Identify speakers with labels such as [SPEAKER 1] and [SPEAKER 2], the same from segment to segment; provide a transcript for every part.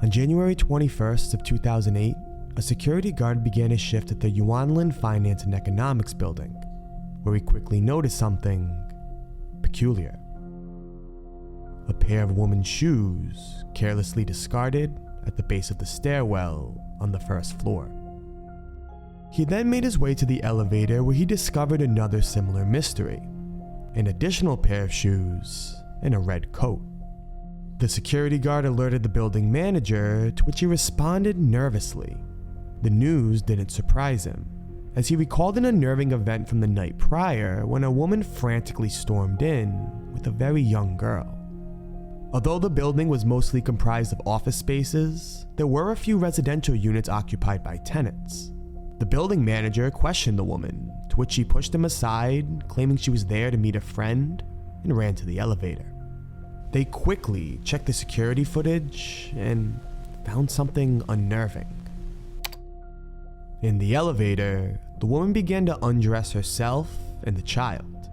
[SPEAKER 1] On January 21st of 2008, a security guard began his shift at the Yuanlin Finance and Economics building, where he quickly noticed something peculiar. A pair of women's shoes carelessly discarded at the base of the stairwell on the first floor. He then made his way to the elevator where he discovered another similar mystery, an additional pair of shoes and a red coat. The security guard alerted the building manager, to which he responded nervously. The news didn't surprise him, as he recalled an unnerving event from the night prior when a woman frantically stormed in with a very young girl. Although the building was mostly comprised of office spaces, there were a few residential units occupied by tenants. The building manager questioned the woman, to which she pushed him aside, claiming she was there to meet a friend, and ran to the elevator. They quickly checked the security footage and found something unnerving. In the elevator, the woman began to undress herself and the child.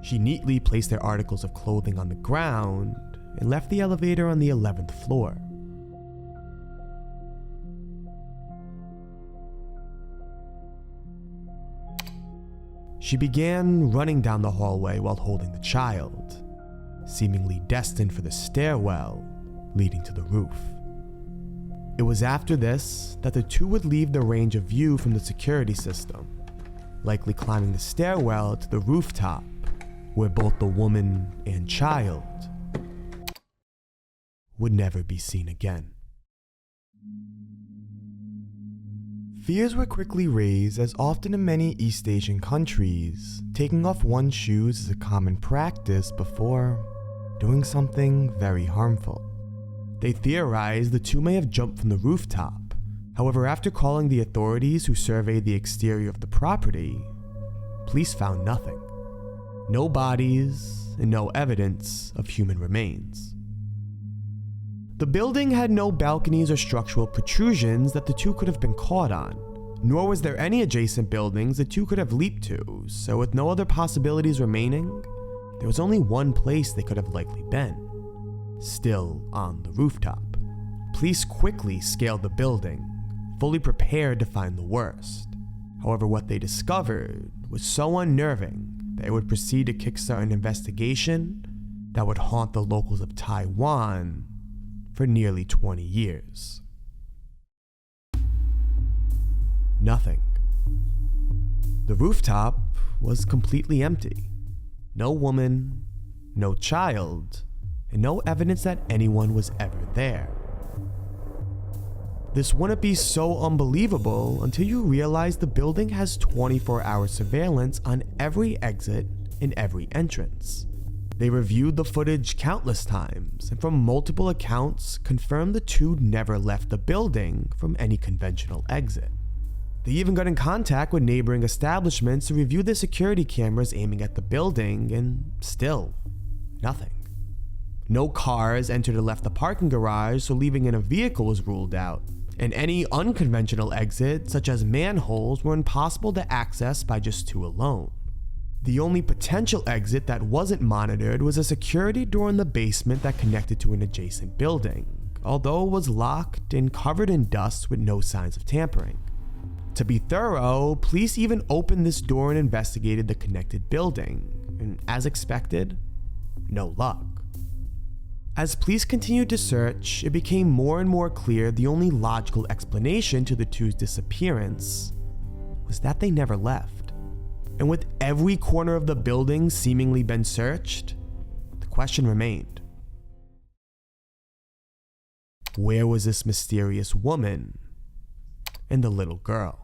[SPEAKER 1] She neatly placed their articles of clothing on the ground and left the elevator on the 11th floor. She began running down the hallway while holding the child, seemingly destined for the stairwell leading to the roof. It was after this that the two would leave the range of view from the security system, likely climbing the stairwell to the rooftop, where both the woman and child would never be seen again. Fears were quickly raised, as often in many East Asian countries, taking off one's shoes is a common practice before doing something very harmful. They theorized the two may have jumped from the rooftop. However, after calling the authorities who surveyed the exterior of the property, police found nothing. No bodies and no evidence of human remains. The building had no balconies or structural protrusions that the two could have been caught on, nor was there any adjacent buildings the two could have leaped to, so with no other possibilities remaining, there was only one place they could have likely been, still on the rooftop. Police quickly scaled the building, fully prepared to find the worst. However, what they discovered was so unnerving that it would proceed to kickstart an investigation that would haunt the locals of Taiwan for nearly 20 years. Nothing. The rooftop was completely empty. No woman, no child, and no evidence that anyone was ever there. This wouldn't be so unbelievable until you realize the building has 24-hour surveillance on every exit and every entrance. They reviewed the footage countless times, and from multiple accounts confirmed the two never left the building from any conventional exit. They even got in contact with neighboring establishments to review the security cameras aiming at the building, and still, nothing. No cars entered or left the parking garage, so leaving in a vehicle was ruled out, and any unconventional exits, such as manholes, were impossible to access by just two alone. The only potential exit that wasn't monitored was a security door in the basement that connected to an adjacent building, although it was locked and covered in dust with no signs of tampering. To be thorough, police even opened this door and investigated the connected building, and as expected, no luck. As police continued to search, it became more and more clear the only logical explanation to the two's disappearance was that they never left. And with every corner of the building seemingly been searched, the question remained: where was this mysterious woman and the little girl?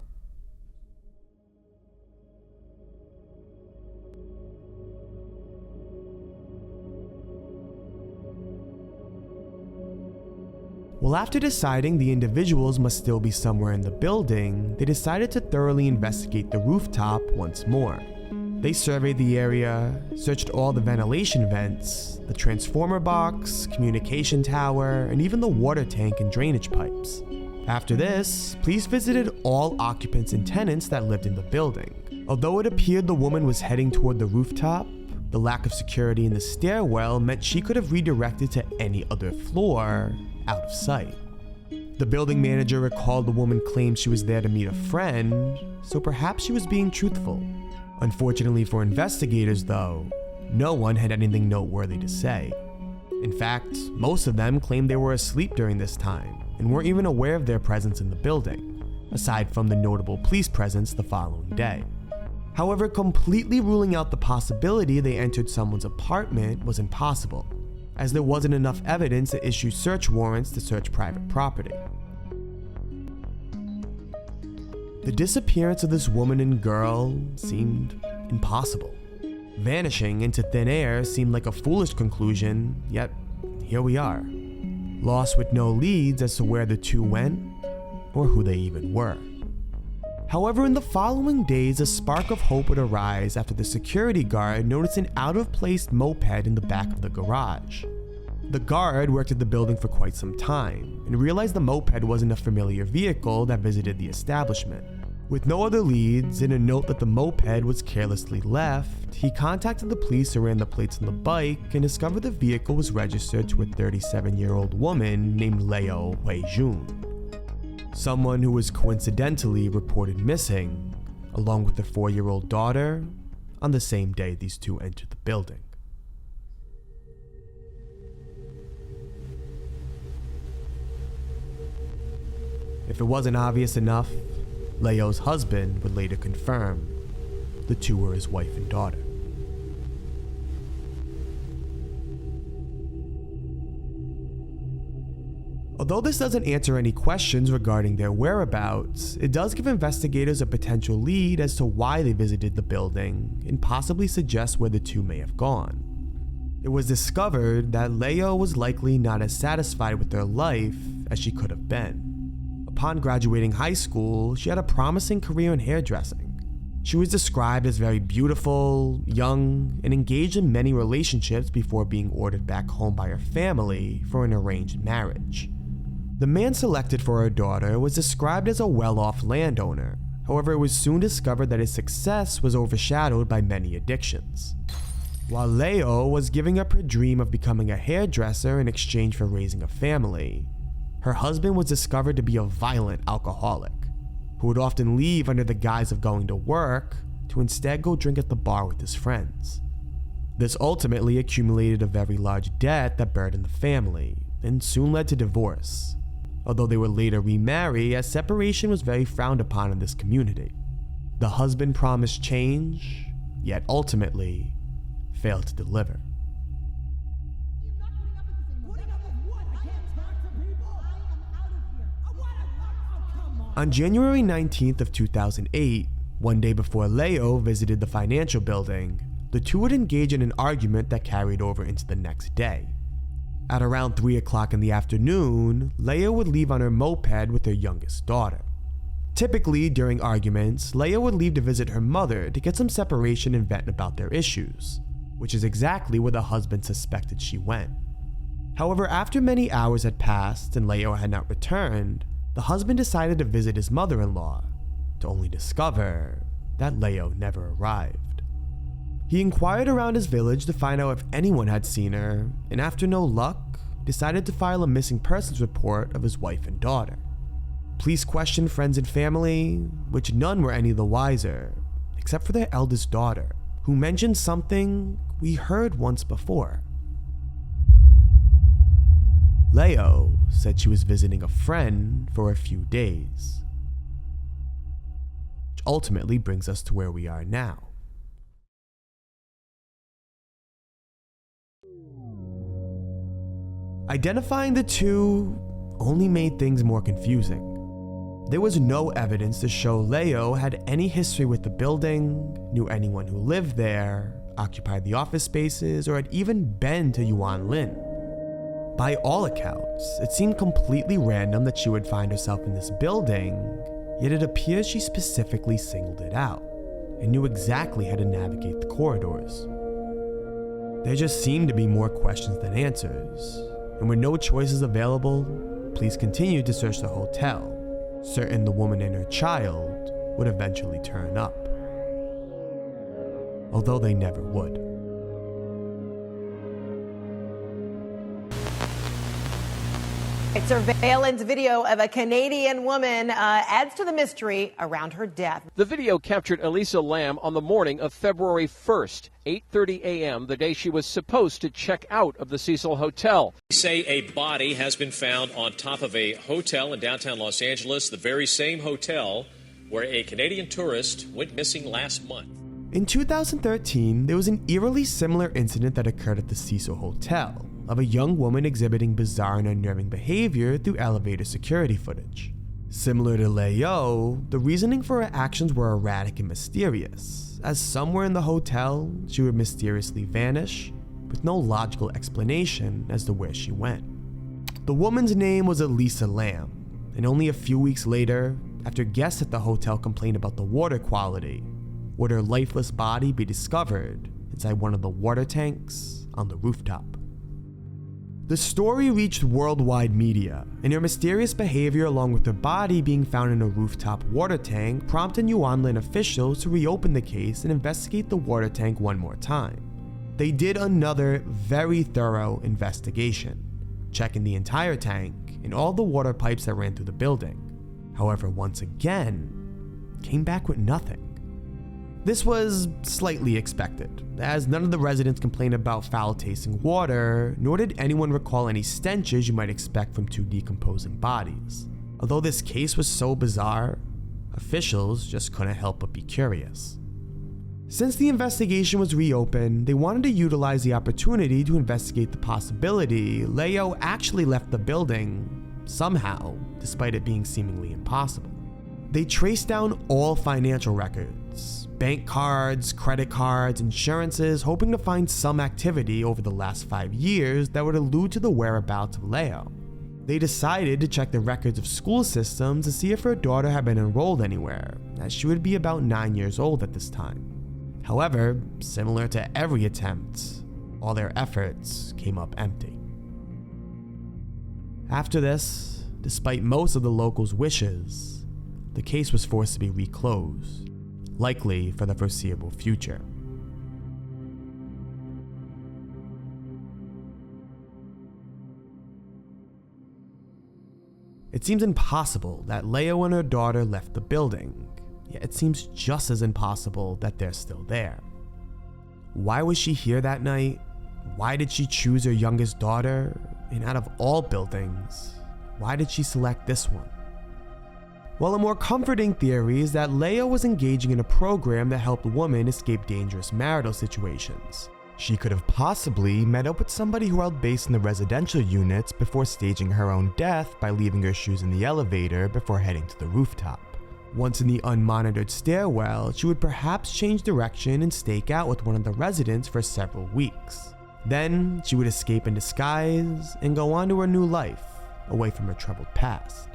[SPEAKER 1] Well, after deciding the individuals must still be somewhere in the building, they decided to thoroughly investigate the rooftop once more. They surveyed the area, searched all the ventilation vents, the transformer box, communication tower, and even the water tank and drainage pipes. After this, police visited all occupants and tenants that lived in the building. Although it appeared the woman was heading toward the rooftop, The lack of security in the stairwell meant she could have redirected to any other floor out of sight. The building manager recalled the woman claimed she was there to meet a friend, so perhaps she was being truthful. Unfortunately for investigators, though, no one had anything noteworthy to say. In fact, most of them claimed they were asleep during this time and weren't even aware of their presence in the building, aside from the notable police presence the following day. However, completely ruling out the possibility they entered someone's apartment was impossible, as there wasn't enough evidence to issue search warrants to search private property. The disappearance of this woman and girl seemed impossible. Vanishing into thin air seemed like a foolish conclusion, yet here we are, lost with no leads as to where the two went or who they even were. However, in the following days, a spark of hope would arise after the security guard noticed an out-of-place moped in the back of the garage. The guard worked at the building for quite some time and realized the moped wasn't a familiar vehicle that visited the establishment. With no other leads and a note that the moped was carelessly left, he contacted the police who ran the plates on the bike and discovered the vehicle was registered to a 37-year-old woman named Leo Wei-jun, someone who was coincidentally reported missing, along with their 4-year-old daughter, on the same day these two entered the building. If it wasn't obvious enough, Leo's husband would later confirm the two were his wife and daughter. Although this doesn't answer any questions regarding their whereabouts, it does give investigators a potential lead as to why they visited the building and possibly suggest where the two may have gone. It was discovered that Leo was likely not as satisfied with her life as she could have been. Upon graduating high school, she had a promising career in hairdressing. She was described as very beautiful, young, and engaged in many relationships before being ordered back home by her family for an arranged marriage. The man selected for her daughter was described as a well-off landowner. However, it was soon discovered that his success was overshadowed by many addictions. While Leo was giving up her dream of becoming a hairdresser in exchange for raising a family, her husband was discovered to be a violent alcoholic, who would often leave under the guise of going to work to instead go drink at the bar with his friends. This ultimately accumulated a very large debt that burdened the family and soon led to divorce, although they would later remarry as separation was very frowned upon in this community. The husband promised change, yet ultimately failed to deliver. On January 19th of 2008, one day before Leo visited the financial building, the two would engage in an argument that carried over into the next day. At around 3 o'clock in the afternoon, Leo would leave on her moped with her youngest daughter. Typically, during arguments, Leo would leave to visit her mother to get some separation and vent about their issues, which is exactly where the husband suspected she went. However, after many hours had passed and Leo had not returned, the husband decided to visit his mother-in-law, to only discover that Leo never arrived. He inquired around his village to find out if anyone had seen her, and after no luck, decided to file a missing persons report of his wife and daughter. Police questioned friends and family, which none were any the wiser, except for their eldest daughter, who mentioned something we heard once before. Leo said she was visiting a friend for a few days, which ultimately brings us to where we are now. Identifying the two only made things more confusing. There was no evidence to show Leo had any history with the building, knew anyone who lived there, occupied the office spaces, or had even been to Yuanlin. By all accounts, it seemed completely random that she would find herself in this building, yet it appears she specifically singled it out and knew exactly how to navigate the corridors. There just seemed to be more questions than answers, and with no choices available, police continued to search the hotel, certain the woman and her child would eventually turn up, although they never would.
[SPEAKER 2] A surveillance video of a Canadian woman adds to the mystery around her death.
[SPEAKER 3] The video captured Elisa Lam on the morning of February 1st, 8:30 a.m., the day she was supposed to check out of the Cecil Hotel.
[SPEAKER 4] They say a body has been found on top of a hotel in downtown Los Angeles, the very same hotel where a Canadian tourist went missing last month.
[SPEAKER 1] In 2013, there was an eerily similar incident that occurred at the Cecil Hotel of a young woman exhibiting bizarre and unnerving behavior through elevator security footage. Similar to Leo, the reasoning for her actions were erratic and mysterious, as somewhere in the hotel, she would mysteriously vanish with no logical explanation as to where she went. The woman's name was Elisa Lam, and only a few weeks later, after guests at the hotel complained about the water quality, would her lifeless body be discovered inside one of the water tanks on the rooftop. The story reached worldwide media, and her mysterious behavior along with her body being found in a rooftop water tank prompted Newfoundland officials to reopen the case and investigate the water tank one more time. They did another very thorough investigation, checking the entire tank and all the water pipes that ran through the building. However, once again, came back with nothing. This was slightly expected, as none of the residents complained about foul-tasting water, nor did anyone recall any stenches you might expect from two decomposing bodies. Although this case was so bizarre, officials just couldn't help but be curious. Since the investigation was reopened, they wanted to utilize the opportunity to investigate the possibility Leo actually left the building somehow, despite it being seemingly impossible. They traced down all financial records, bank cards, credit cards, insurances, hoping to find some activity over the last 5 years that would allude to the whereabouts of Leo. They decided to check the records of school systems to see if her daughter had been enrolled anywhere, as she would be about 9 years old at this time. However, similar to every attempt, all their efforts came up empty. After this, despite most of the locals' wishes, the case was forced to be reclosed, likely for the foreseeable future. It seems impossible that Leo and her daughter left the building, yet it seems just as impossible that they're still there. Why was she here that night? Why did she choose her youngest daughter? And out of all buildings, why did she select this one? Well, a more comforting theory is that Leo was engaging in a program that helped women escape dangerous marital situations. She could have possibly met up with somebody who held base in the residential units before staging her own death by leaving her shoes in the elevator before heading to the rooftop. Once in the unmonitored stairwell, she would perhaps change direction and stake out with one of the residents for several weeks. Then, she would escape in disguise and go on to her new life, away from her troubled past.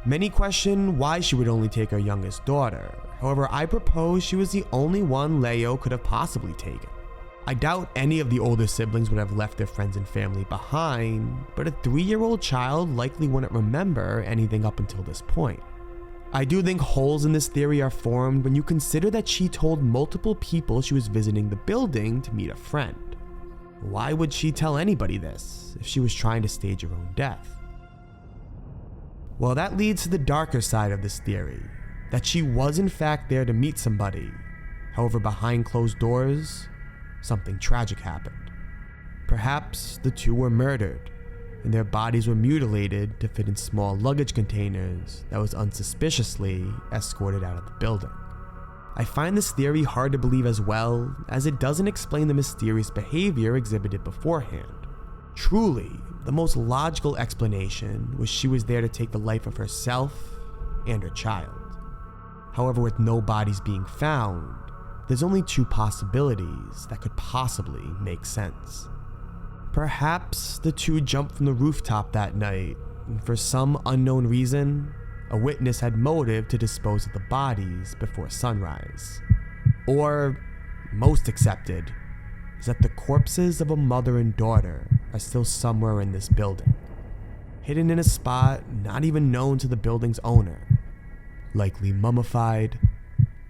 [SPEAKER 1] Many question why she would only take her youngest daughter. However, I propose she was the only one Leo could have possibly taken. I doubt any of the older siblings would have left their friends and family behind, but a 3-year-old child likely wouldn't remember anything up until this point. I do think holes in this theory are formed when you consider that she told multiple people she was visiting the building to meet a friend. Why would she tell anybody this if she was trying to stage her own death? Well, that leads to the darker side of this theory, that she was in fact there to meet somebody. However, behind closed doors, something tragic happened. Perhaps the two were murdered, and their bodies were mutilated to fit in small luggage containers that was unsuspiciously escorted out of the building. I find this theory hard to believe as well, as it doesn't explain the mysterious behavior exhibited beforehand. Truly, the most logical explanation was she was there to take the life of herself and her child. However, with no bodies being found, there's only two possibilities that could possibly make sense. Perhaps the two jumped from the rooftop that night, and for some unknown reason, a witness had motive to dispose of the bodies before sunrise. Or, most accepted, is that the corpses of a mother and daughter are still somewhere in this building, hidden in a spot not even known to the building's owner, likely mummified,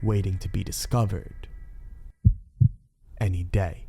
[SPEAKER 1] waiting to be discovered any day.